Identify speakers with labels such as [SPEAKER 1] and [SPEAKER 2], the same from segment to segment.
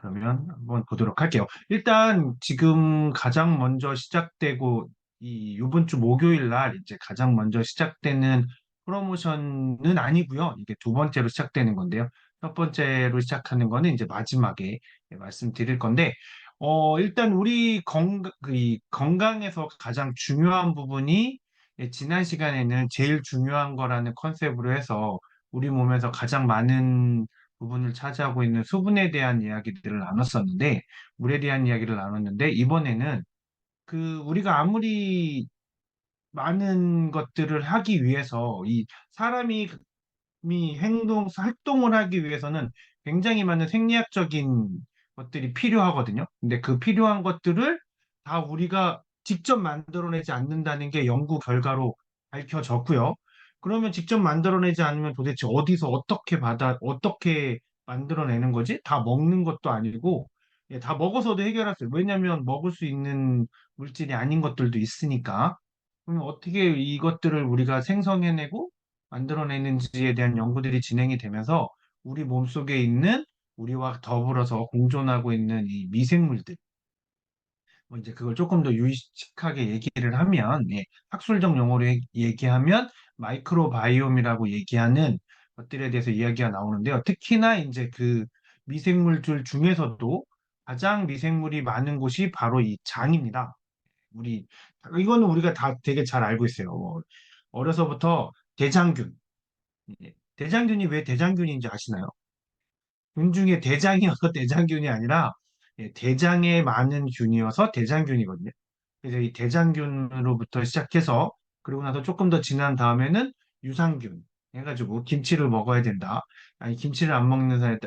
[SPEAKER 1] 그러면 한번 보도록 할게요. 일단 지금 가장 먼저 시작되고 이번 주 목요일 날 이제 가장 먼저 시작되는 프로모션은 아니고요. 이게 두 번째로 시작되는 건데요. 첫 번째로 시작하는 거는 이제 마지막에 말씀드릴 건데 일단 우리 이 건강에서 가장 중요한 부분이 지난 시간에는 제일 중요한 거라는 컨셉으로 해서 우리 몸에서 가장 많은 부분을 차지하고 있는 수분에 대한 이야기들을 나눴었는데, 물에 대한 이야기를 나눴는데, 이번에는 우리가 아무리 많은 것들을 하기 위해서 이 사람이 활동을 하기 위해서는 굉장히 많은 생리학적인 것들이 필요하거든요. 근데 그 필요한 것들을 다 우리가 직접 만들어내지 않는다는 게 연구 결과로 밝혀졌고요. 그러면 직접 만들어내지 않으면 도대체 어디서 어떻게 만들어내는 거지? 다 먹는 것도 아니고, 다 먹어서도 해결할 수 있어요. 왜냐하면 먹을 수 있는 물질이 아닌 것들도 있으니까. 그러면 어떻게 이것들을 우리가 생성해내고 만들어내는지에 대한 연구들이 진행이 되면서 우리 몸속에 있는 우리와 더불어서 공존하고 있는 이 미생물들, 뭐 이제 그걸 조금 더 유의식하게 얘기를 하면, 학술적 용어로 얘기하면 마이크로바이옴이라고 얘기하는 것들에 대해서 이야기가 나오는데요. 특히나 이제 그 미생물들 중에서도 가장 미생물이 많은 곳이 바로 이 장입니다. 우리 이거는 우리가 다 되게 잘 알고 있어요. 어려서부터 대장균. 대장균이 왜 대장균인지 아시나요? 균 중에 대장이어서 대장균이 아니라 대장에 많은 균이어서 대장균이거든요. 그래서 이 대장균으로부터 시작해서 그리고 나서 조금 더 지난 다음에는 유산균 해가지고 김치를 먹어야 된다. 아니 김치를 안 먹는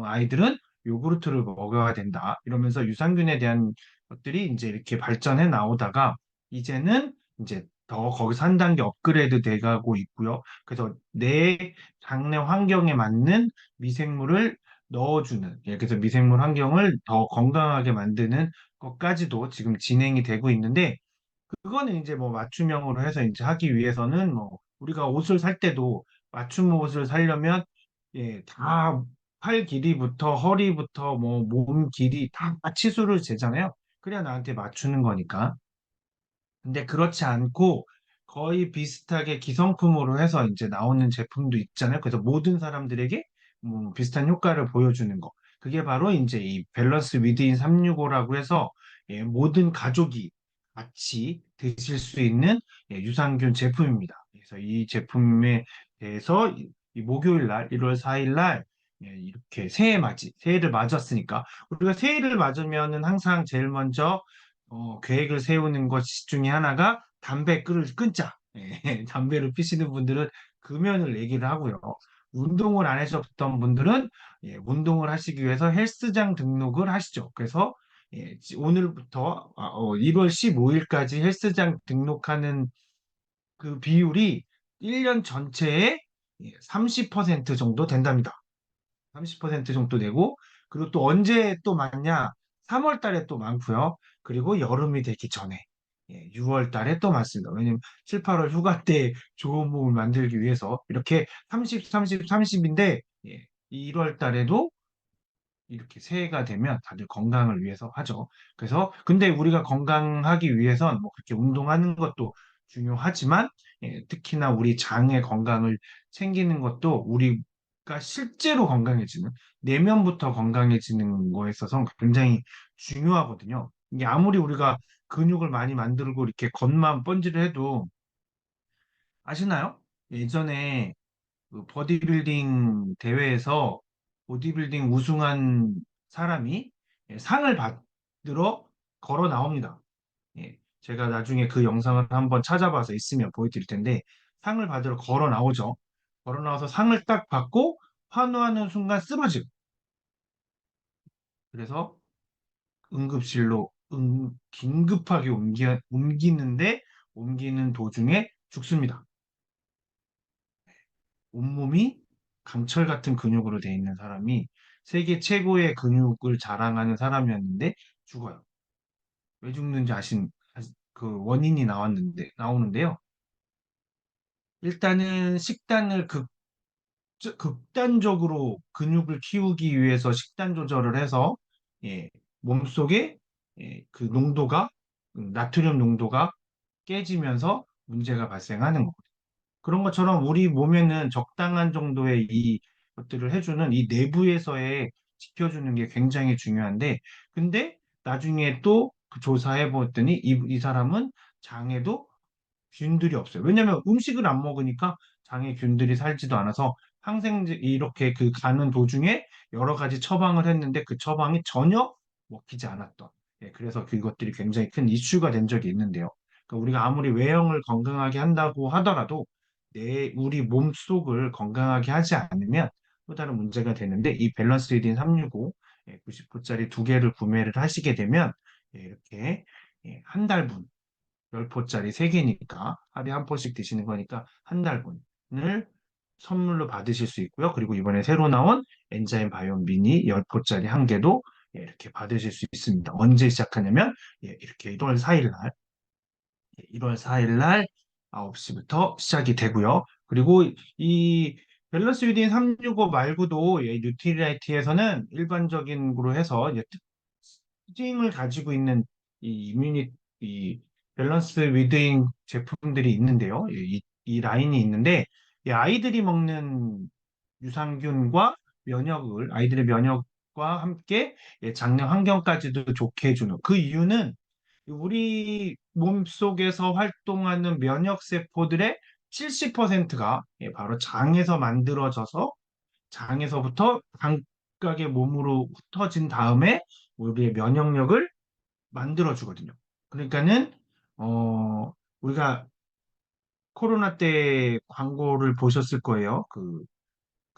[SPEAKER 1] 아이들은 요구르트를 먹어야 된다. 이러면서 유산균에 대한 것들이 이제 이렇게 발전해 나오다가 이제는 이제 더 거기서 한 단계 업그레이드 돼가고 있고요. 그래서 내 장내 환경에 맞는 미생물을 넣어주는, 그래서 미생물 환경을 더 건강하게 만드는 것까지도 지금 진행이 되고 있는데, 그거는 이제 뭐 맞춤형으로 해서 이제 하기 위해서는 뭐 우리가 옷을 살 때도 맞춤 옷을 사려면 다 팔 길이부터 허리부터 뭐 몸 길이 다 치수를 재잖아요. 그래야 나한테 맞추는 거니까. 근데 그렇지 않고 거의 비슷하게 기성품으로 해서 이제 나오는 제품도 있잖아요. 그래서 모든 사람들에게 비슷한 효과를 보여주는 거. 그게 바로 이제 이 밸런스 위드인 365라고 해서 모든 가족이 같이 드실 수 있는 유산균 제품입니다. 그래서 이 제품에 대해서 이 목요일 날, 1월 4일 날 이렇게 새해를 맞았으니까 우리가 새해를 맞으면은 항상 제일 먼저 계획을 세우는 것 중에 하나가 담배 끊자. 담배를 피시는 분들은 금연을 얘기를 하고요. 운동을 안 하셨던 분들은 운동을 하시기 위해서 헬스장 등록을 하시죠. 그래서 오늘부터 1월 15일까지 헬스장 등록하는 그 비율이 1년 전체의 30% 정도 된답니다. 30% 정도 되고, 그리고 또 언제 또 많냐? 3월 달에 또 많고요. 그리고 여름이 되기 전에 6월 달에 또 많습니다. 왜냐면 7, 8월 휴가 때 좋은 몸을 만들기 위해서 이렇게 30, 30, 30인데 1월 달에도 이렇게 새해가 되면 다들 건강을 위해서 하죠. 그래서 근데 우리가 건강하기 위해선 뭐 그렇게 운동하는 것도 중요하지만 특히나 우리 장의 건강을 챙기는 것도 우리가 실제로 건강해지는 내면부터 건강해지는 거에 있어서 굉장히 중요하거든요. 이게 아무리 우리가 근육을 많이 만들고 이렇게 겉만 번지를 해도 아시나요? 예전에 그 보디빌딩 대회에서 보디빌딩 우승한 사람이 상을 받으러 걸어 나옵니다. 제가 나중에 그 영상을 한번 찾아봐서 있으면 보여드릴 텐데 상을 받으러 걸어 나오죠. 걸어 나와서 상을 딱 받고 환호하는 순간 쓰러지고 그래서 응급실로 긴급하게 옮기는 도중에 죽습니다. 온몸이 강철 같은 근육으로 돼 있는 사람이 세계 최고의 근육을 자랑하는 사람이었는데 죽어요. 왜 죽는지 그 원인이 나오는데요. 일단은 극단적으로 근육을 키우기 위해서 식단 조절을 해서 예, 몸속에 그 농도가 나트륨 농도가 깨지면서 문제가 발생하는 거예요. 그런 것처럼 우리 몸에는 적당한 정도의 이 것들을 해주는 이 내부에서의 지켜주는 게 굉장히 중요한데, 근데 나중에 또 그 조사해 봤더니 이 사람은 장에도 균들이 없어요. 왜냐면 음식을 안 먹으니까 장에 균들이 살지도 않아서 항생제 이렇게 그 가는 도중에 여러 가지 처방을 했는데 그 처방이 전혀 먹히지 않았던. 예, 그래서 그것들이 굉장히 큰 이슈가 된 적이 있는데요. 그러니까 우리가 아무리 외형을 건강하게 한다고 하더라도 우리 몸속을 건강하게 하지 않으면 또 다른 문제가 되는데 이 밸런스 리딘 365 90%짜리 두 개를 구매를 하시게 되면 이렇게 한 달분 10포짜리 3개니까 하루에 한 포씩 드시는 거니까 한 달분을 선물로 받으실 수 있고요. 그리고 이번에 새로 나온 엔자임 바이옴 미니 10포짜리 한 개도 이렇게 받으실 수 있습니다. 언제 시작하냐면 이렇게 1월 4일 날 1월 4일 날 9시부터 시작이 되고요. 그리고 이 밸런스 유딘 365 말고도 뉴트리라이트에서는 일반적인 거로 해서 이제 특징을 가지고 있는 이 이뮤니 이 밸런스 위드인 제품들이 있는데요. 이 라인이 있는데 이 아이들이 먹는 유산균과 아이들의 면역과 함께 장내 환경까지도 좋게 해주는 그 이유는 우리 몸속에서 활동하는 면역 세포들의 70%가 바로 장에서 만들어져서 장에서부터 각각의 몸으로 흩어진 다음에 우리의 면역력을 만들어주거든요. 그러니까는 우리가 코로나 때 광고를 보셨을 거예요. 그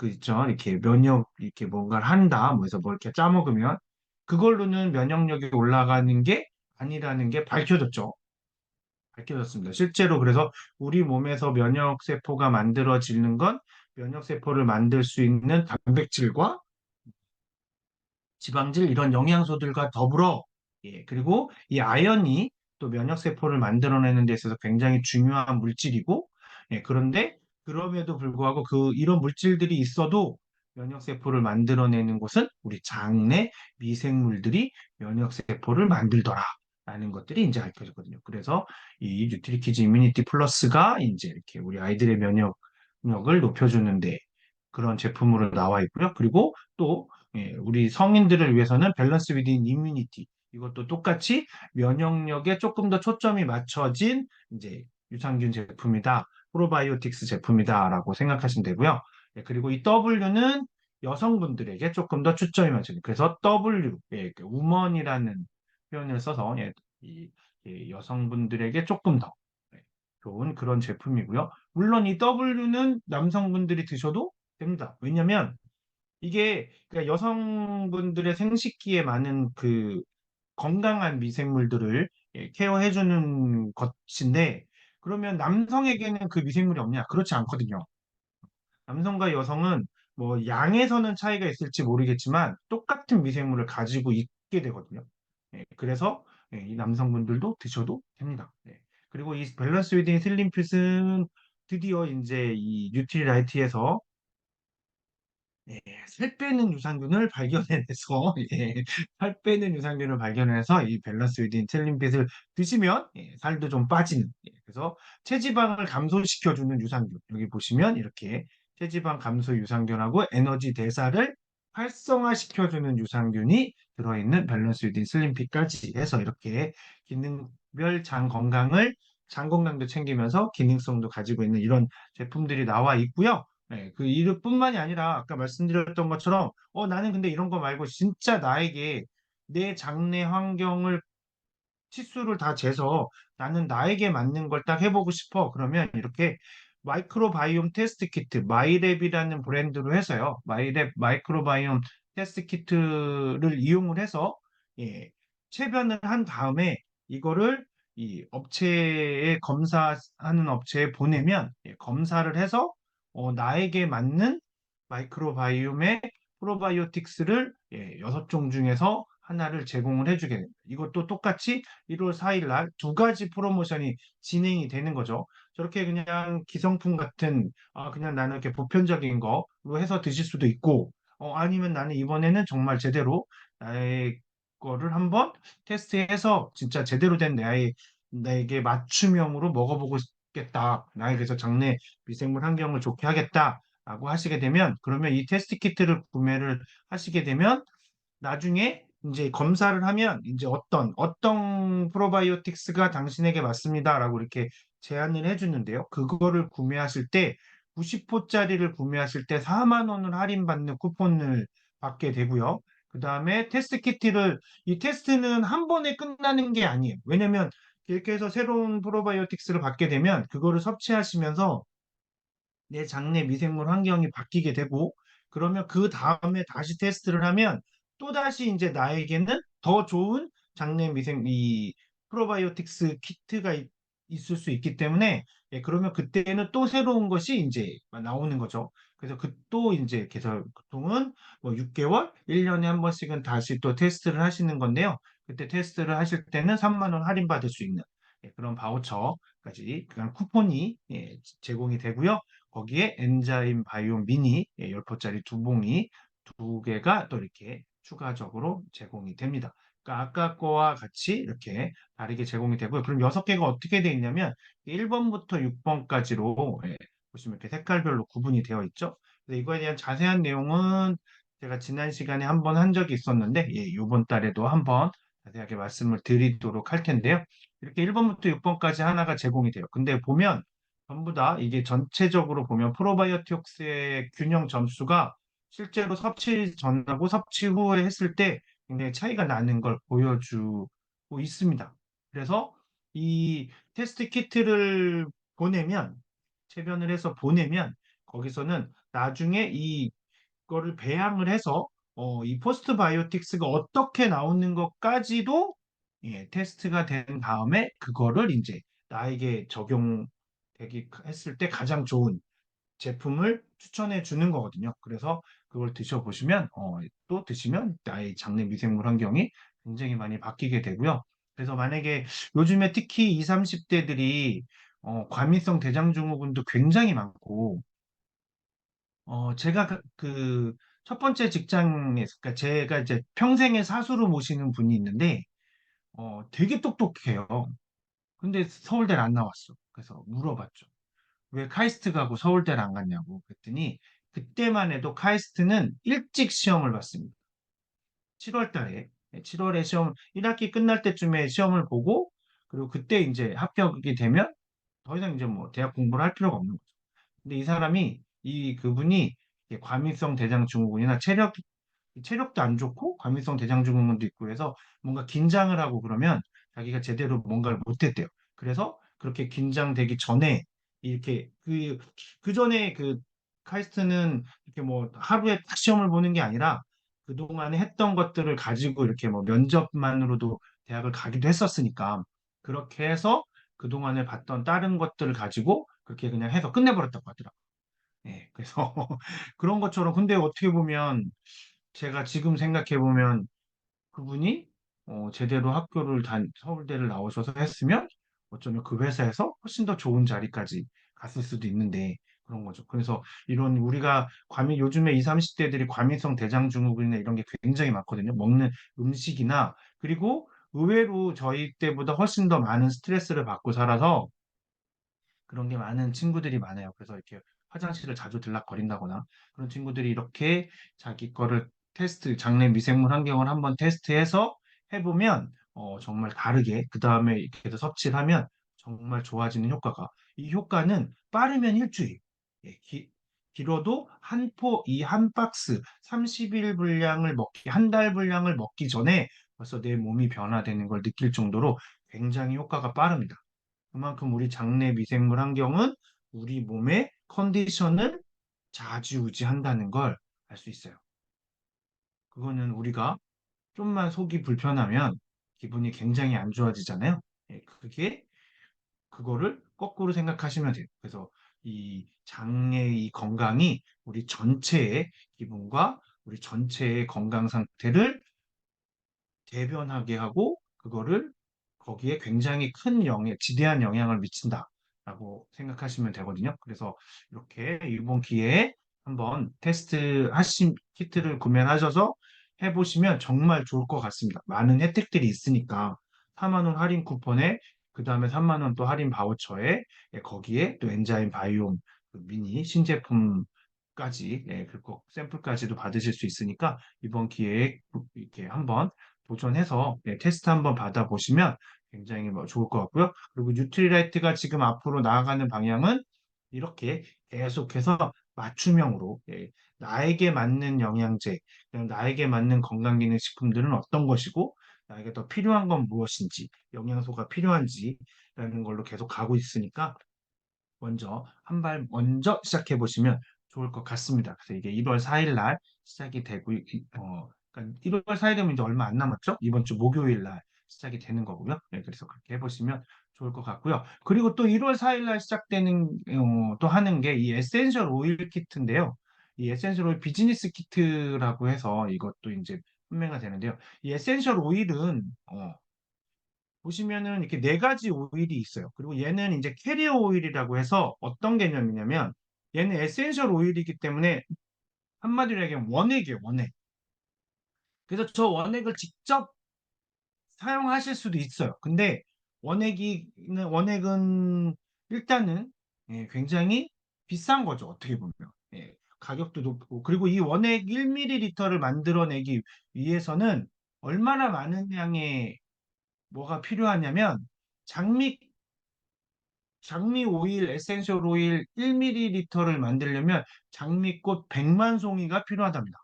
[SPEAKER 1] 있죠. 이렇게 면역 이렇게 뭔가를 한다. 뭐 해서 뭐 이렇게 짜먹으면 그걸로는 면역력이 올라가는 게 아니라는 게 밝혀졌죠. 밝혀졌습니다. 실제로 그래서 우리 몸에서 면역 세포가 만들어지는 건 면역 세포를 만들 수 있는 단백질과 지방질 이런 영양소들과 더불어 그리고 이 아연이 또 면역 세포를 만들어내는 데 있어서 굉장히 중요한 물질이고 그런데 그럼에도 불구하고 이런 물질들이 있어도 면역 세포를 만들어내는 곳은 우리 장내 미생물들이 면역 세포를 만들더라. 라는 것들이 이제 밝혀졌거든요. 그래서 이 뉴트리키즈 이뮤니티 플러스가 이제 이렇게 우리 아이들의 면역력을 높여주는데 그런 제품으로 나와 있고요. 그리고 또 우리 성인들을 위해서는 밸런스 위딘 이뮤니티 이것도 똑같이 면역력에 조금 더 초점이 맞춰진 이제 유산균 제품이다. 프로바이오틱스 제품이다라고 생각하시면 되고요. 그리고 이 W는 여성분들에게 조금 더 초점이 맞춰진 그래서 W, 그 우먼이라는 표현을 써서 여성분들에게 조금 더 좋은 그런 제품이고요. 물론 이 W는 남성분들이 드셔도 됩니다. 왜냐면 이게 그러니까 여성분들의 생식기에 많은 그 건강한 미생물들을 케어해주는 것인데 그러면 남성에게는 그 미생물이 없냐? 그렇지 않거든요. 남성과 여성은 뭐 양에서는 차이가 있을지 모르겠지만 똑같은 미생물을 가지고 있게 되거든요. 그래서 이 남성분들도 드셔도 됩니다. 그리고 이 밸런스 위딩 슬림핏은 드디어 이제 이 뉴트리라이트에서 살 빼는 유산균을 발견해내서 살 빼는 유산균을 발견해서 이 밸런스 위드 인텔린빛을 드시면 살도 좀 빠지는 그래서 체지방을 감소시켜주는 유산균 여기 보시면 이렇게 체지방 감소 유산균하고 에너지 대사를 활성화시켜주는 유산균이 들어있는 밸런스 위드 슬림핏까지 해서 이렇게 기능별 장 건강도 챙기면서 기능성도 가지고 있는 이런 제품들이 나와 있고요. 그 이름뿐만이 아니라 아까 말씀드렸던 것처럼 나는 근데 이런 거 말고 진짜 나에게 내 장내 환경을 치수를 다 재서 나는 나에게 맞는 걸 딱 해보고 싶어. 그러면 이렇게 마이크로바이옴 테스트 키트, 마이랩이라는 브랜드로 해서요. 마이랩 마이크로바이옴 테스트 키트를 이용을 해서 체변을 한 다음에 이거를 이 업체에 검사하는 업체에 보내면 검사를 해서 나에게 맞는 마이크로바이옴의 프로바이오틱스를 6종 중에서 하나를 제공을 해주게 됩니다. 이것도 똑같이 1월 4일 날 두 가지 프로모션이 진행이 되는 거죠. 저렇게 그냥 기성품 같은 그냥 나는 이렇게 보편적인 거로 해서 드실 수도 있고 아니면 나는 이번에는 정말 제대로 나의 거를 한번 테스트해서 진짜 제대로 된 나에게 맞춤형으로 먹어보고 싶겠다. 나에게 그래서 장내 미생물 환경을 좋게 하겠다라고 하시게 되면 그러면 이 테스트 키트를 구매를 하시게 되면 나중에 이제 검사를 하면 이제 어떤 프로바이오틱스가 당신에게 맞습니다라고 이렇게 제안을 해주는데요. 그거를 구매하실 때 90호짜리를 구매하실 때 4만 원을 할인받는 쿠폰을 받게 되고요. 그 다음에 테스트 키트를 이 테스트는 한 번에 끝나는 게 아니에요. 왜냐면 이렇게 해서 새로운 프로바이오틱스를 받게 되면 그거를 섭취하시면서 내 장내 미생물 환경이 바뀌게 되고 그러면 그 다음에 다시 테스트를 하면 또다시 이제 나에게는 더 좋은 장내 이 프로바이오틱스 키트가 있을 수 있기 때문에 그러면 그때는 또 새로운 것이 이제 나오는 거죠. 그래서 그 또 이제 계속 보통은 뭐 6개월, 1년에 한 번씩은 다시 또 테스트를 하시는 건데요. 그때 테스트를 하실 때는 3만 원 할인받을 수 있는 그런 바우처까지 그런 쿠폰이 제공이 되고요. 거기에 엔자임 바이오 미니 10포짜리 두 봉이 두 개가 또 이렇게 추가적으로 제공이 됩니다. 그러니까 아까 거와 같이 이렇게 다르게 제공이 되고요. 그럼 6개가 어떻게 되어 있냐면 1번부터 6번까지로 보시면 이렇게 색깔별로 구분이 되어 있죠. 그래서 이거에 대한 자세한 내용은 제가 지난 시간에 한번 한 적이 있었는데 이번 달에도 한번 자세하게 말씀을 드리도록 할 텐데요. 이렇게 1번부터 6번까지 하나가 제공이 돼요. 근데 보면 전부 다 이게 전체적으로 보면 프로바이오틱스의 균형 점수가 실제로 섭취 전하고 섭취 후에 했을 때 굉장히 차이가 나는 걸 보여주고 있습니다. 그래서 이 테스트 키트를 보내면, 체변을 해서 보내면 거기서는 나중에 이거를 배양을 해서 이 포스트 바이오틱스가 어떻게 나오는 것까지도 테스트가 된 다음에 그거를 이제 나에게 적용되기 했을 때 가장 좋은 제품을 추천해 주는 거거든요. 그래서 그걸 드셔보시면 또 드시면 나의 장내 미생물 환경이 굉장히 많이 바뀌게 되고요. 그래서 만약에 요즘에 특히 20, 30대들이 과민성 대장증후군도 굉장히 많고 제가 첫 번째 직장에서 그러니까 제가 이제 평생의 사수로 모시는 분이 있는데 되게 똑똑해요. 근데 서울대를 안 나왔어. 그래서 물어봤죠. 왜 카이스트 가고 서울대를 안 갔냐고 그랬더니 그때만 해도 카이스트는 일찍 시험을 봤습니다. 7월 달에 7월에 시험 1학기 끝날 때쯤에 시험을 보고 그리고 그때 이제 합격이 되면 더 이상 이제 뭐 대학 공부를 할 필요가 없는 거죠. 근데 이 사람이 그분이 과민성 대장 증후군이나 체력도 안 좋고 과민성 대장증후군도 있고 그래서 뭔가 긴장을 하고 그러면 자기가 제대로 뭔가를 못했대요. 그래서 그렇게 긴장되기 전에 이렇게 그 전에 카이스트는 이렇게 뭐 하루에 딱 시험을 보는 게 아니라 그동안에 했던 것들을 가지고 이렇게 뭐 면접만으로도 대학을 가기도 했었으니까 그렇게 해서 그동안에 봤던 다른 것들을 가지고 그렇게 그냥 해서 끝내버렸다고 하더라고요. 그래서 그런 것처럼 근데 어떻게 보면 제가 지금 생각해 보면 그분이 제대로 서울대를 나오셔서 했으면 어쩌면 그 회사에서 훨씬 더 좋은 자리까지 갔을 수도 있는데 그런 거죠. 그래서 이런 우리가 요즘에 20, 30대들이 과민성 대장증후군이나 이런 게 굉장히 많거든요. 먹는 음식이나 그리고 의외로 저희 때보다 훨씬 더 많은 스트레스를 받고 살아서 그런 게 많은 친구들이 많아요. 그래서 이렇게 화장실을 자주 들락거린다거나 그런 친구들이 이렇게 자기 거를 장내 미생물 환경을 한번 테스트해서 해보면 정말 다르게 그 다음에 이렇게 해서 섭취를 하면 정말 좋아지는 효과가 이 효과는 빠르면 일주일, 길어도 이 한 박스 30일 분량을 한 달 분량을 먹기 전에 벌써 내 몸이 변화되는 걸 느낄 정도로 굉장히 효과가 빠릅니다. 그만큼 우리 장내 미생물 환경은 우리 몸의 컨디션을 좌지우지한다는 걸 알 수 있어요. 그거는 우리가 좀만 속이 불편하면 기분이 굉장히 안 좋아지잖아요. 그거를 거꾸로 생각하시면 돼요. 그래서 이 장의 이 건강이 우리 전체의 기분과 우리 전체의 건강 상태를 대변하게 하고 그거를 거기에 굉장히 지대한 영향을 미친다. 라고 생각하시면 되거든요. 그래서 이렇게 이번 기회에 한번 테스트 하신 키트를 구매하셔서 해보시면 정말 좋을 것 같습니다. 많은 혜택들이 있으니까 4만 원 할인 쿠폰에 그 다음에 3만 원 또 할인 바우처에 예, 거기에 또 엔자임 바이옴 그 미니 신제품까지 예, 그리고 샘플까지도 받으실 수 있으니까 이번 기회에 이렇게 한번 도전해서 예, 테스트 한번 받아보시면 굉장히 뭐 좋을 것 같고요. 그리고 뉴트리라이트가 지금 앞으로 나아가는 방향은 이렇게 계속해서 맞춤형으로 예, 나에게 맞는 영양제, 그다음 나에게 맞는 건강기능식품들은 어떤 것이고 나에게 더 필요한 건 무엇인지, 영양소가 필요한지라는 걸로 계속 가고 있으니까 먼저 한 발 먼저 시작해 보시면 좋을 것 같습니다. 그래서 이게 1월 4일 날 시작이 되고 그러니까 1월 4일이면 이제 얼마 안 남았죠? 이번 주 목요일 날 시작이 되는 거고요. 네, 그래서 그렇게 해보시면 좋을 것 같고요. 그리고 또 1월 4일 날 시작되는 또 하는 게 이 에센셜 오일 키트인데요. 이 에센셜 오일 비즈니스 키트라고 해서 이것도 이제 판매가 되는데요. 이 에센셜 오일은 보시면은 이렇게 네 가지 오일이 있어요. 그리고 얘는 이제 캐리어 오일이라고 해서 어떤 개념이냐면 얘는 에센셜 오일이기 때문에 한마디로 얘기하면 원액이에요, 원액. 그래서 저 원액을 직접 사용하실 수도 있어요. 근데 원액은 일단은 예, 굉장히 비싼 거죠. 어떻게 보면. 예, 가격도 높고. 그리고 이 원액 1ml를 만들어내기 위해서는 얼마나 많은 양의 뭐가 필요하냐면 장미 장미 오일, 에센셜 오일 1ml를 만들려면 장미꽃 100만 송이가 필요하답니다.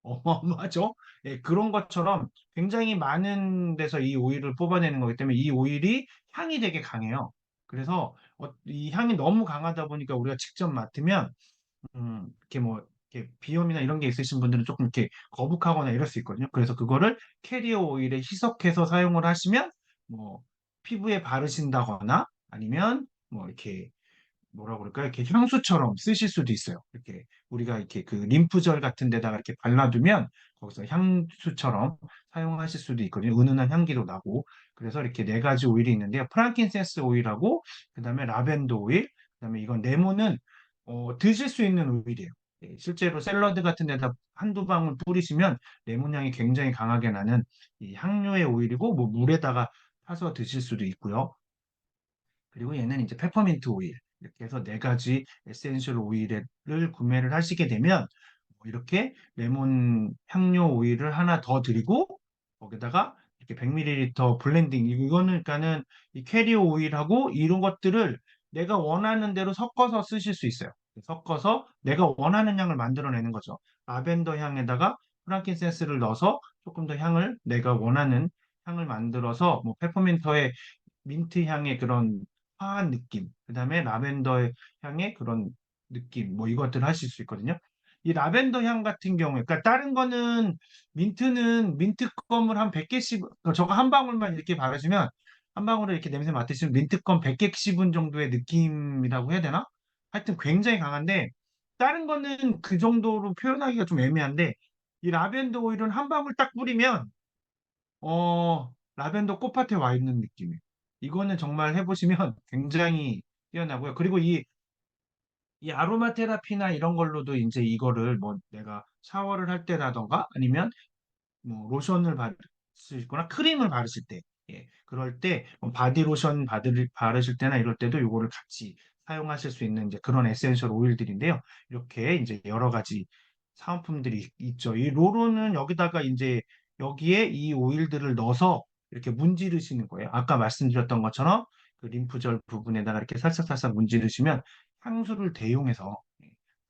[SPEAKER 1] 어마어마하죠? 예, 그런 것처럼 굉장히 많은 데서 이 오일을 뽑아내는 거기 때문에 이 오일이 향이 되게 강해요. 그래서 이 향이 너무 강하다 보니까 우리가 직접 맡으면 이렇게 뭐 이렇게 비염이나 이런 게 있으신 분들은 조금 이렇게 거북하거나 이럴 수 있거든요. 그래서 그거를 캐리어 오일에 희석해서 사용을 하시면 뭐 피부에 바르신다거나 아니면 뭐 이렇게 뭐라 그럴까요? 이렇게 향수처럼 쓰실 수도 있어요. 이렇게 우리가 이렇게 그 림프절 같은 데다가 이렇게 발라두면 거기서 향수처럼 사용하실 수도 있거든요. 은은한 향기도 나고. 그래서 이렇게 네 가지 오일이 있는데요. 프랑킨센스 오일하고 그다음에 라벤더 오일, 그다음에 이건 레몬은 드실 수 있는 오일이에요. 예, 실제로 샐러드 같은 데다 한두 방울 뿌리시면 레몬 향이 굉장히 강하게 나는 이 향료의 오일이고 뭐 물에다가 타서 드실 수도 있고요. 그리고 얘는 이제 페퍼민트 오일 이렇게 해서 네 가지 에센셜 오일을 구매를 하시게 되면 뭐 이렇게 레몬 향료 오일을 하나 더 드리고 거기다가 이렇게 100ml 블렌딩 이거는 그러니까는 이 캐리어 오일하고 이런 것들을 내가 원하는 대로 섞어서 쓰실 수 있어요. 섞어서 내가 원하는 향을 만들어내는 거죠. 라벤더 향에다가 프랑킨센스를 넣어서 조금 더 향을 내가 원하는 향을 만들어서 뭐 페퍼민터의 민트 향의 그런 화한 느낌, 그 다음에 라벤더 향의 그런 느낌, 뭐 이것들 하실 수 있거든요. 이 라벤더 향 같은 경우에, 그러니까 다른 거는 민트는 민트껌을 한 100개씩, 저거 한 방울만 이렇게 바르시면 한 방울을 이렇게 냄새 맡으시면 민트껌 100개 씹은 정도의 느낌이라고 해야 되나? 하여튼 굉장히 강한데 다른 거는 그 정도로 표현하기가 좀 애매한데 이 라벤더 오일은 한 방울 딱 뿌리면 라벤더 꽃밭에 와 있는 느낌이에요. 이거는 정말 해보시면 굉장히 뛰어나고요. 그리고 이 아로마 테라피나 이런 걸로도 이제 이거를 뭐 내가 샤워를 할 때라던가 아니면 뭐 로션을 바르시거나 크림을 바르실 때, 예, 그럴 때뭐 바디로션 바르실 때나 이럴 때도 이거를 같이 사용하실 수 있는 이제 그런 에센셜 오일들인데요. 이렇게 이제 여러 가지 사은품들이 있죠. 이 로로는 여기다가 이제 여기에 이 오일들을 넣어서 이렇게 문지르시는 거예요. 아까 말씀드렸던 것처럼 그 림프절 부분에다가 이렇게 살짝살짝 문지르시면 향수를 대용해서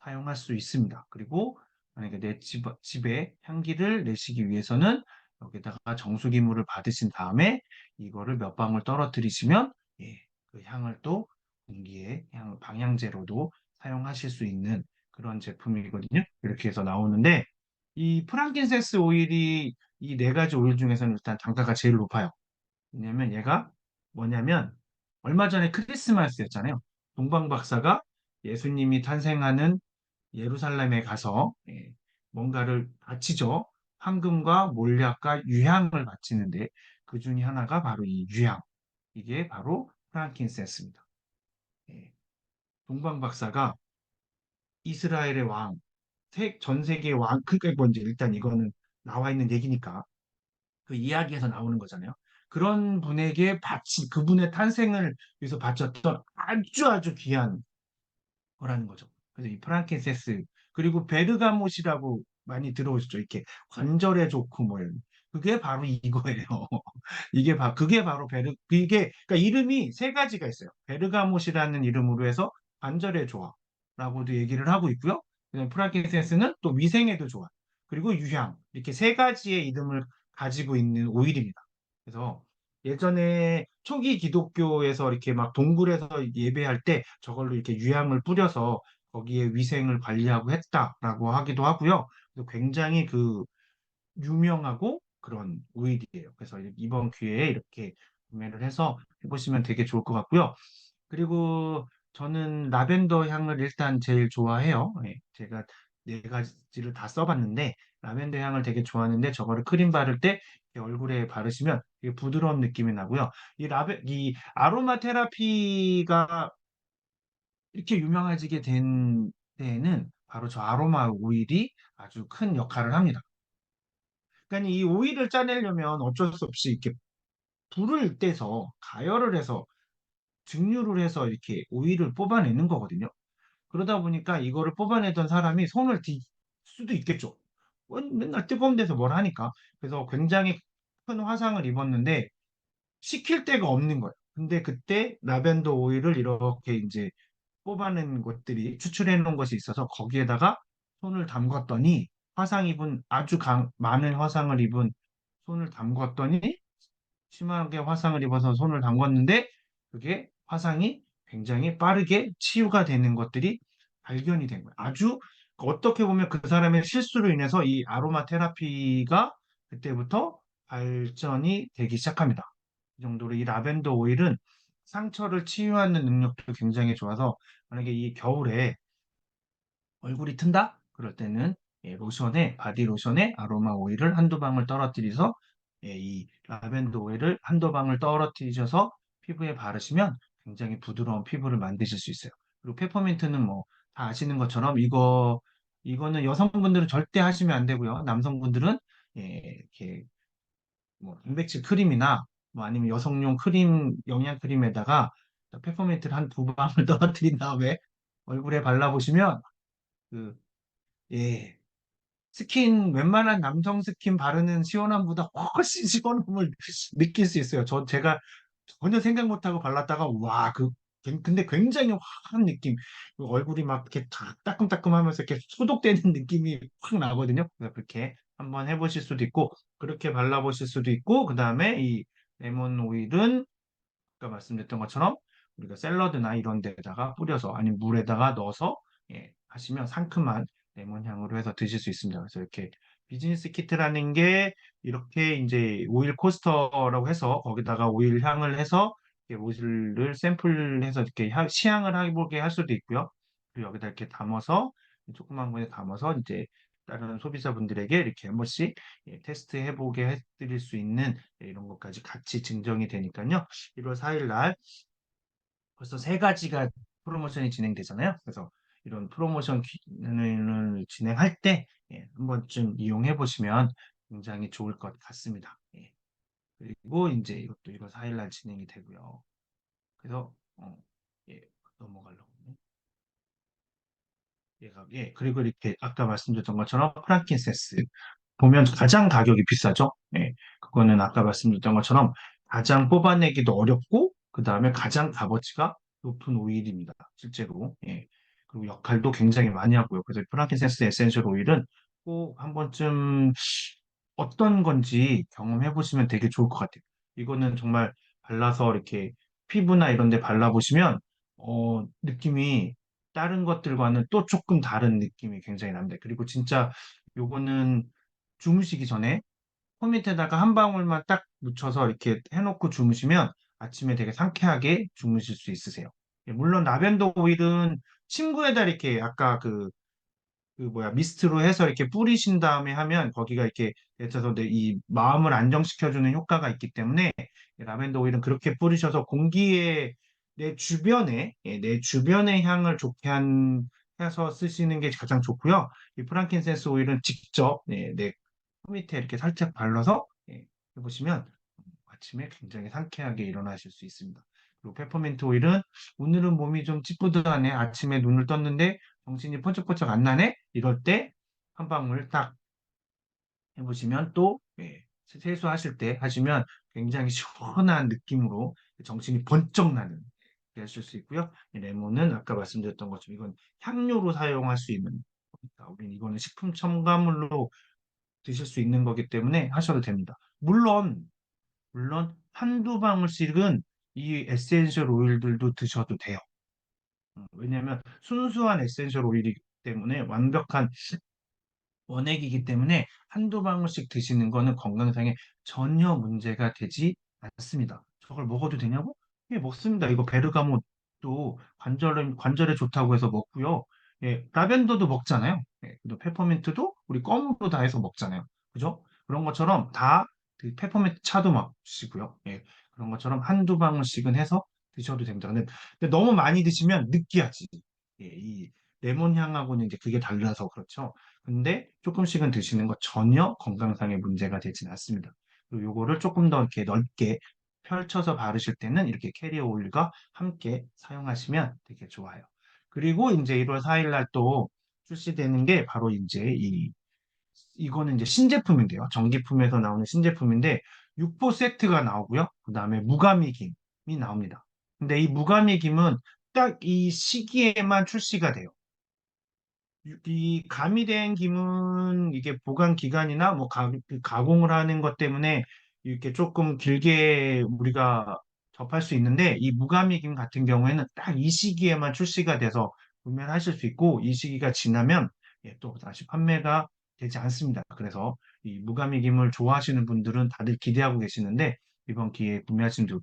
[SPEAKER 1] 사용할 수 있습니다. 그리고 만약에 내 집에 향기를 내시기 위해서는 여기다가 정수기물을 받으신 다음에 이거를 몇 방울 떨어뜨리시면 예, 그 향을 또 공기의 향 방향제로도 사용하실 수 있는 그런 제품이거든요. 이렇게 해서 나오는데 이 프랑킨센스 오일이 이 네 가지 오일 중에서는 일단 단가가 제일 높아요. 왜냐면 얘가 뭐냐면 얼마 전에 크리스마스였잖아요. 동방 박사가 예수님이 탄생하는 예루살렘에 가서 뭔가를 바치죠. 황금과 몰약과 유향을 바치는데 그 중에 하나가 바로 이 유향. 이게 바로 프랑킨센스입니다. 예, 동방 박사가 이스라엘의 왕, 전 세계의 왕, 그러니까 뭔지 일단 이거는 나와 있는 얘기니까 그 이야기에서 나오는 거잖아요. 그런 분에게 그분의 탄생을 위해서 바쳤던 아주 아주 귀한 거라는 거죠. 그래서 이 프랑킨세스 그리고 베르가못이라고 많이 들어오셨죠. 이렇게 관절에 좋고 뭐 이런. 그게 바로 이거예요. 그게 바로 그게 그러니까 이름이 세 가지가 있어요. 베르가못이라는 이름으로 해서 관절에 좋아라고도 얘기를 하고 있고요. 그다음에 프랑킨센스는 또 위생에도 좋아. 그리고 유향 이렇게 세 가지의 이름을 가지고 있는 오일입니다. 그래서 예전에 초기 기독교에서 이렇게 막 동굴에서 예배할 때 저걸로 이렇게 유향을 뿌려서 거기에 위생을 관리하고 했다라고 하기도 하고요. 그래서 굉장히 그 유명하고 그런 오일이에요. 그래서 이번 기회에 이렇게 구매를 해서 해보시면 되게 좋을 것 같고요. 그리고 저는 라벤더 향을 일단 제일 좋아해요. 예, 제가 네 가지를 다 써봤는데 라벤더 향을 되게 좋아하는데 저거를 크림 바를 때 이렇게 얼굴에 바르시면 되게 부드러운 느낌이 나고요. 이 아로마 테라피가 이렇게 유명해지게 된 데에는 바로 저 아로마 오일이 아주 큰 역할을 합니다. 그러니까 이 오일을 짜내려면 어쩔 수 없이 이렇게 불을 떼서 가열을 해서 증류를 해서 이렇게 오일을 뽑아내는 거거든요. 그러다 보니까 이거를 뽑아내던 사람이 손을 딜 수도 있겠죠. 맨날 뜨거운 데서 뭘 하니까. 그래서 굉장히 큰 화상을 입었는데 식힐 데가 없는 거예요. 근데 그때 라벤더 오일을 이렇게 이제 뽑아낸 것들이 추출해 놓은 것이 있어서 거기에다가 손을 담갔더니 많은 화상을 입은 손을 담갔더니 심하게 화상을 입어서 손을 담궜는데 그게 화상이 굉장히 빠르게 치유가 되는 것들이 발견이 된 거예요. 아주 어떻게 보면 그 사람의 실수로 인해서 이 아로마 테라피가 그때부터 발전이 되기 시작합니다. 이 정도로 이 라벤더 오일은 상처를 치유하는 능력도 굉장히 좋아서 만약에 이 겨울에 얼굴이 튼다? 그럴 때는 바디 로션에 아로마 오일을 한두 방울 떨어뜨려서 이 라벤더 오일을 한두 방울 떨어뜨리셔서 피부에 바르시면 굉장히 부드러운 피부를 만드실 수 있어요. 그리고 페퍼민트는 뭐 다 아시는 것처럼 이거는 여성분들은 절대 하시면 안 되고요. 남성분들은 이렇게 뭐 단백질 크림이나 뭐 아니면 여성용 크림 영양 크림에다가 페퍼민트를 한 두 방울 떨어뜨린 다음에 얼굴에 발라보시면 그 예. 웬만한 남성 스킨 바르는 시원함보다 훨씬 시원함을 느낄 수 있어요. 제가 전혀 생각 못하고 발랐다가, 근데 굉장히 화한 느낌. 그 얼굴이 막 이렇게 따끔따끔 하면서 이렇게 소독되는 느낌이 확 나거든요. 그래서 그렇게 한번 해보실 수도 있고, 그렇게 발라보실 수도 있고, 그 다음에 이 레몬 오일은 아까 말씀드렸던 것처럼 우리가 샐러드나 이런 데다가 뿌려서 아니면 물에다가 넣어서 하시면 상큼한 레몬 향으로 해서 드실 수 있습니다. 그래서 이렇게 비즈니스 키트라는 게 이렇게 이제 오일 코스터라고 해서 거기다가 오일 향을 해서 이렇게 오일을 샘플해서 이렇게 시향을 해보게 할 수도 있고요. 그리고 여기다 이렇게 담아서 조그만 거에 담아서 이제 다른 소비자분들에게 이렇게 한 번씩 테스트 해보게 해드릴 수 있는 이런 것까지 같이 증정이 되니까요. 1월 4일 날 벌써 세 가지가 프로모션이 진행되잖아요. 그래서 이런 프로모션을 진행할 때 한 번쯤 이용해 보시면 굉장히 좋을 것 같습니다. 그리고 이제 이것도 1월 4일 날 진행이 되고요. 그래서 예, 넘어가려고. 그리고 이렇게 아까 말씀드렸던 것처럼 프랑킨센스 보면 가장 가격이 비싸죠. 그거는 아까 말씀드렸던 것처럼 가장 뽑아내기도 어렵고, 그 다음에 가장 값어치가 높은 오일입니다. 실제로. 그리고 역할도 굉장히 많이 하고요. 그래서 프랑킨센스 에센셜 오일은 꼭 한 번쯤 어떤 건지 경험해 보시면 되게 좋을 것 같아요. 이거는 정말 발라서 이렇게 피부나 이런 데 발라보시면, 느낌이 다른 것들과는 또 조금 다른 느낌이 굉장히 납니다. 그리고 진짜 요거는 주무시기 전에 코 밑에다가 한 방울만 딱 묻혀서 이렇게 해놓고 주무시면 아침에 되게 상쾌하게 주무실 수 있으세요. 물론 라벤더 오일은 침구에다 이렇게 아까 그 뭐야 미스트로 해서 이렇게 뿌리신 다음에 하면 거기가 이렇게 데쳐서 이 마음을 안정시켜주는 효과가 있기 때문에 라벤더 오일은 그렇게 뿌리셔서 공기에 내 주변에, 내 주변의 향을 좋게 해서 쓰시는 게 가장 좋고요. 이 프랑킨센스 오일은 직접 내 코 밑에 이렇게 살짝 발라서 해보시면 아침에 굉장히 상쾌하게 일어나실 수 있습니다. 그리고 페퍼민트 오일은 오늘은 몸이 좀 찌뿌드하네. 아침에 눈을 떴는데 정신이 번쩍번쩍 안 나네. 이럴 때 한 방울 딱 해보시면 또 세수하실 때 하시면 굉장히 시원한 느낌으로 정신이 번쩍 나는 게 하실 수 있고요. 이 레몬은 아까 말씀드렸던 것처럼 이건 향료로 사용할 수 있는 겁니다. 우리는 이거는 식품 첨가물로 드실 수 있는 거기 때문에 하셔도 됩니다. 물론 한두 방울씩은 이 에센셜 오일들도 드셔도 돼요. 왜냐하면 순수한 에센셜 오일이기 때문에 완벽한 원액이기 때문에 한두 방울씩 드시는 거는 건강상에 전혀 문제가 되지 않습니다. 저걸 먹어도 되냐고? 예, 먹습니다. 이거 베르가못도 관절에 좋다고 해서 먹고요. 예, 라벤더도 먹잖아요. 예, 또 페퍼민트도 우리 껌으로 다 해서 먹잖아요. 그죠? 그런 것처럼 다그 페퍼민트 차도 마시고요. 예, 그런 것처럼 한두 방울씩은 해서 드셔도 됩니다. 근데 너무 많이 드시면 느끼하지. 예, 이 레몬 향하고는 이제 그게 달라서 그렇죠. 근데 조금씩은 드시는 거 전혀 건강상의 문제가 되진 않습니다. 그리고 요거를 조금 더 이렇게 넓게 펼쳐서 바르실 때는 이렇게 캐리어 오일과 함께 사용하시면 되게 좋아요. 그리고 이제 1월 4일 날 또 출시되는 게 바로 이제 이거는 이제 신제품인데요. 전기품에서 나오는 신제품인데 육포 세트가 나오고요. 그다음에 무가미 김이 나옵니다. 근데 이 무가미 김은 딱 이 시기에만 출시가 돼요. 이 가미된 김은 이게 보관 기간이나 뭐 그 가공을 하는 것 때문에 이렇게 조금 길게 우리가 접할 수 있는데 이 무가미 김 같은 경우에는 딱 이 시기에만 출시가 돼서 구매를 하실 수 있고 이 시기가 지나면 또 다시 판매가 되지 않습니다. 그래서 이 무가미 김을 좋아하시는 분들은 다들 기대하고 계시는데 이번 기회에 구매하시면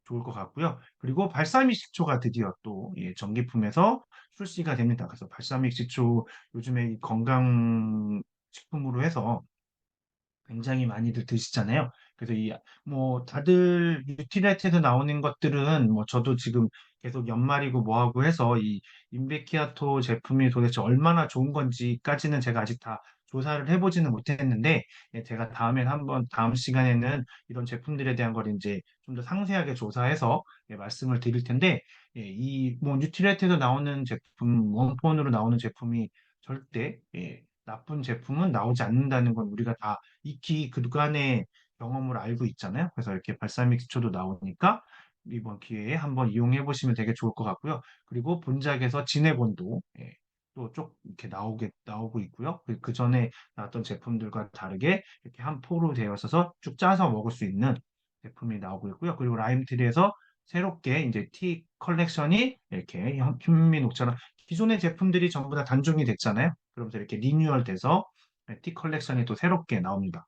[SPEAKER 1] 좋을 것 같고요. 그리고 발사믹 식초가 드디어 또 전기품에서 출시가 됩니다. 그래서 발사믹 식초 요즘에 이 건강 식품으로 해서 굉장히 많이들 드시잖아요. 그래서 이 뭐 다들 뉴트리아트에서 나오는 것들은 뭐 저도 지금 계속 연말이고 뭐하고 해서 이 인베키아토 제품이 도대체 얼마나 좋은 건지까지는 제가 아직 다 조사를 해보지는 못했는데 제가 다음에 한번 다음 시간에는 이런 제품들에 대한 걸 이제 좀 더 상세하게 조사해서 말씀을 드릴 텐데 이 뭐 뉴트리아트에서 나오는 제품 원본으로 나오는 제품이 절대 나쁜 제품은 나오지 않는다는 건 우리가 다 익히 그간의 경험을 알고 있잖아요. 그래서 이렇게 발사믹 식초도 나오니까 이번 기회에 한번 이용해 보시면 되게 좋을 것 같고요. 그리고 본작에서 진해본도 또쭉 이렇게 나오고 있고요. 그 전에 나왔던 제품들과 다르게 이렇게 한 포로 되어 있어서 쭉 짜서 먹을 수 있는 제품이 나오고 있고요. 그리고 라임트리에서 새롭게 이제 티 컬렉션이 이렇게 현미녹차랑 기존의 제품들이 전부 다 단종이 됐잖아요. 그러면서 이렇게 리뉴얼 돼서 티 컬렉션이 또 새롭게 나옵니다.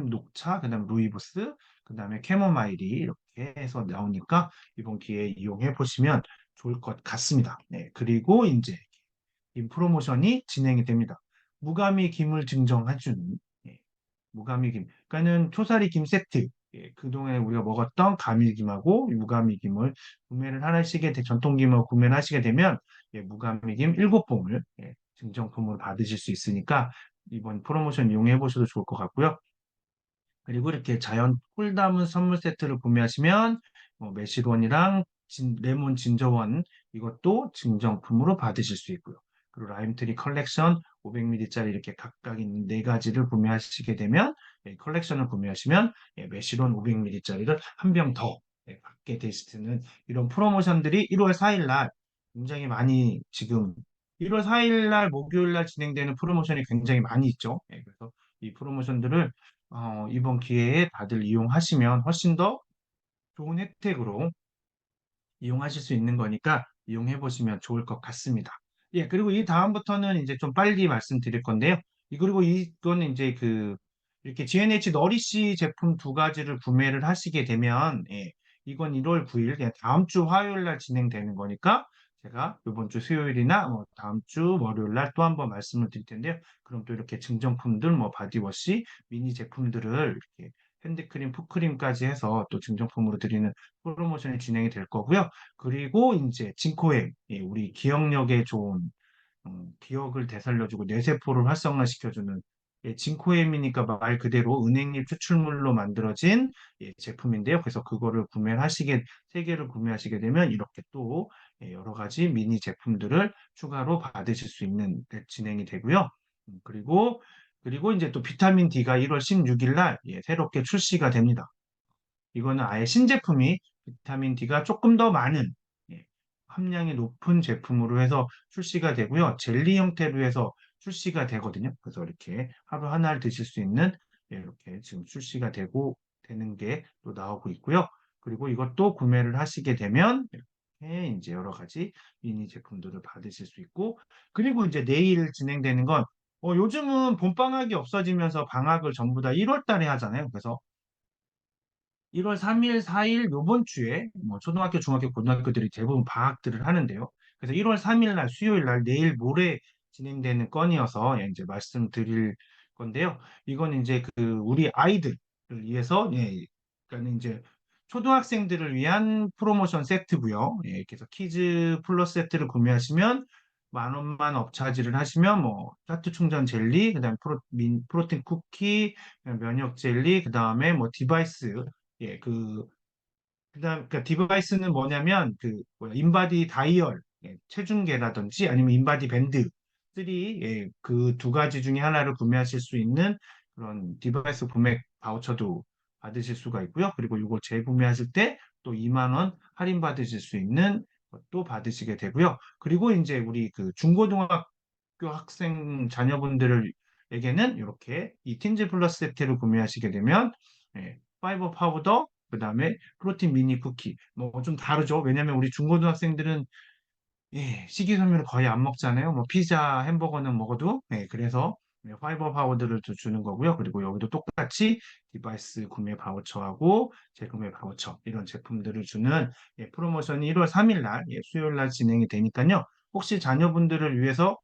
[SPEAKER 1] 녹차, 그다음에 루이보스, 그다음에 캐모마일이 이렇게 해서 나오니까 이번 기회에 이용해 보시면 좋을 것 같습니다. 네, 그리고 이제 이 프로모션이 진행이 됩니다. 무가미 김을 증정해주는 무가미 김. 그러니까는 초사리 김 세트. 그동안 우리가 먹었던 가밀김하고 무가미김을 구매를 하시게 전통김을 구매를 하시게 되면 무가미김 7봉을 증정품으로 받으실 수 있으니까 이번 프로모션 이용해 보셔도 좋을 것 같고요. 그리고 이렇게 자연 꿀 담은 선물 세트를 구매하시면 매실원이랑 레몬 진저원 이것도 증정품으로 받으실 수 있고요. 그리고 라임트리 컬렉션 500ml짜리 이렇게 각각 있는 네 가지를 구매하시게 되면 컬렉션을 구매하시면 매실원 500ml짜리를 한 병 더 받게 되시는 이런 프로모션들이 1월 4일 날 굉장히 많이 지금 1월 4일 날 목요일 날 진행되는 프로모션이 굉장히 많이 있죠. 그래서 이 프로모션들을 이번 기회에 다들 이용하시면 훨씬 더 좋은 혜택으로 이용하실 수 있는 거니까 이용해 보시면 좋을 것 같습니다. 예, 그리고 이 다음부터는 이제 좀 빨리 말씀드릴 건데요. 그리고 이거는 이제 이렇게 GNH 너리시 제품 두 가지를 구매를 하시게 되면, 이건 1월 9일, 그냥 다음 주 화요일 날 진행되는 거니까 제가 이번 주 수요일이나 뭐 다음 주 월요일 날 또 한번 말씀을 드릴 텐데요. 그럼 또 이렇게 증정품들, 뭐 바디워시, 미니 제품들을 이렇게 핸드크림, 풋크림까지 해서 또 증정품으로 드리는 프로모션이 진행이 될 거고요. 그리고 이제 진코엠, 예, 우리 기억력에 좋은 기억을 되살려주고 뇌세포를 활성화시켜주는 예, 진코엠이니까 말 그대로 은행잎 추출물로 만들어진 예, 제품인데요. 그래서 그거를 구매를 하시게, 세 개를 구매하시게 되면 이렇게 또 예, 여러 가지 미니 제품들을 추가로 받으실 수 있는 네, 진행이 되고요. 그리고 이제 또 비타민 D가 1월 16일 날 예, 새롭게 출시가 됩니다. 이거는 아예 신제품이 비타민 D가 조금 더 많은 예, 함량이 높은 제품으로 해서 출시가 되고요. 젤리 형태로 해서 출시가 되거든요. 그래서 이렇게 하루 하나를 드실 수 있는 예, 이렇게 지금 출시가 되고 되는 게 또 나오고 있고요. 그리고 이것도 구매를 하시게 되면 이렇게 이제 여러 가지 미니 제품들을 받으실 수 있고 그리고 이제 내일 진행되는 건 요즘은 봄방학이 없어지면서 방학을 전부 다 1월 달에 하잖아요. 그래서 1월 3일, 4일 요번 주에 뭐 초등학교, 중학교, 고등학교들이 대부분 방학들을 하는데요. 그래서 1월 3일 날 수요일 날 내일 모레 진행되는 건이어서 예, 이제 말씀드릴 건데요. 이건 이제 그 우리 아이들을 위해서 예, 그러니까 이제 초등학생들을 위한 프로모션 세트고요. 예, 그래서 키즈 플러스 세트를 구매하시면 10,000원만 업차지를 하시면 뭐 타투 충전 젤리, 그다음에 프로틴 쿠키, 면역 젤리, 그다음에 뭐 디바이스 예, 그러니까 디바이스는 뭐냐면, 인바디 다이얼, 예, 체중계라든지 아니면 인바디 밴드, 3, 예, 그 두 가지 중에 하나를 구매하실 수 있는 그런 디바이스 구매 바우처도 받으실 수가 있고요. 그리고 이거 재구매하실 때 또 2만 원 할인 받으실 수 있는 것도 받으시게 되고요. 그리고 이제 우리 그 중고등학교 학생 자녀분들에게는 이렇게 이 틴즈 플러스 세트를 구매하시게 되면 예, 파이버 파우더 그다음에 프로틴 미니 쿠키 뭐 좀 다르죠. 왜냐면 우리 중고등학생들은 예, 식이섬유를 거의 안 먹잖아요. 뭐 피자, 햄버거는 먹어도 그래서 파이버 파우더를 또 주는 거고요. 그리고 여기도 똑같이 디바이스 구매 바우처하고 재구매 바우처 이런 제품들을 주는 프로모션이 1월 3일 날 수요일 날 진행이 되니까요. 혹시 자녀분들을 위해서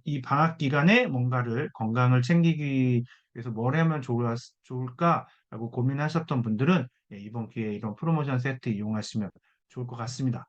[SPEAKER 1] 이 방학 기간에 뭔가를 건강을 챙기기 위해서 뭘 하면 좋을까라고 고민하셨던 분들은 이번 기회에 이런 프로모션 세트 이용하시면 좋을 것 같습니다.